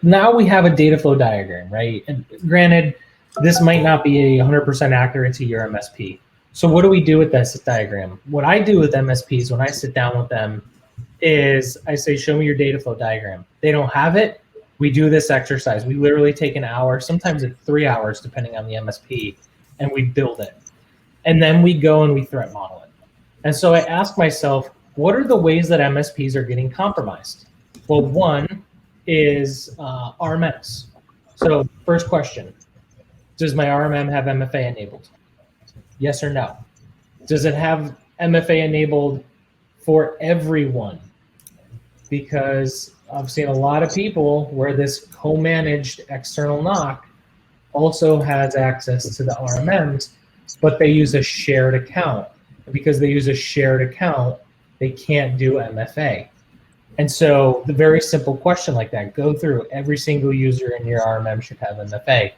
now we have a data flow diagram, right? And granted, this might not be 100% accurate to your MSP. So what do we do with this diagram? What I do with MSPs when I sit down with them is I say, show me your data flow diagram. They don't have it. We do this exercise. We literally take an hour, sometimes it's 3 hours, depending on the MSP, and we build it. And then we go and we threat model it. And so I ask myself, what are the ways that MSPs are getting compromised? Well, one is RMMs. So first question, does my RMM have MFA enabled? Yes or no? Does it have MFA enabled for everyone? Because I've seen a lot of people where this co-managed external NOC also has access to the RMMs, but they use a shared account. Because they use a shared account, they can't do MFA. And so the very simple question like that, go through every single user in your RMM should have MFA,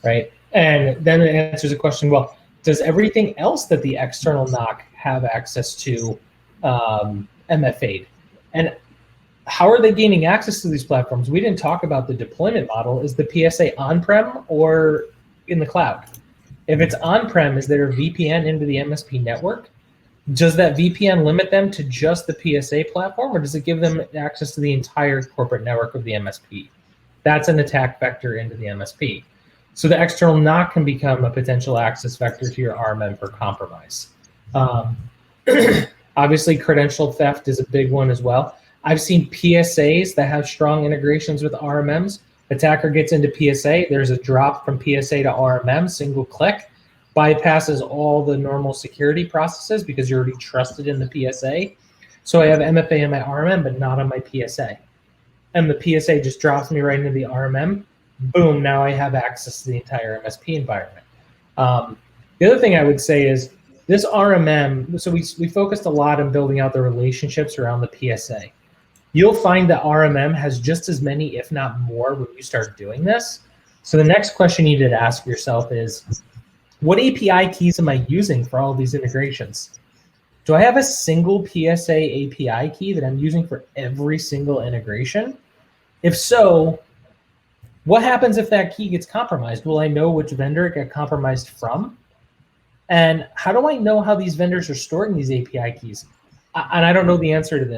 right? And then it answers the question, well, does everything else that the external NOC have access to MFA'd? And how are they gaining access to these platforms? We didn't talk about the deployment model. Is the PSA on-prem or in the cloud? If it's on-prem, is there a VPN into the MSP network? Does that VPN limit them to just the PSA platform, or does it give them access to the entire corporate network of the MSP? That's an attack vector into the MSP. So the external NOC can become a potential access vector to your RMM for compromise. Obviously, credential theft is a big one as well. I've seen PSAs that have strong integrations with RMMs. Attacker gets into PSA, there's a drop from PSA to RMM, single click, bypasses all the normal security processes because you're already trusted in the PSA. So I have MFA in my RMM, but not on my PSA. And the PSA just drops me right into the RMM. Boom, now I have access to the entire MSP environment. The other thing I would say is this RMM, so we focused a lot on building out the relationships around the PSA. You'll find that RMM has just as many, if not more, when you start doing this. So the next question you need to ask yourself is, what API keys am I using for all of these integrations? Do I have a single PSA API key that I'm using for every single integration? If so, what happens if that key gets compromised? Will I know which vendor it got compromised from? And how do I know how these vendors are storing these API keys? And I don't know the answer to this.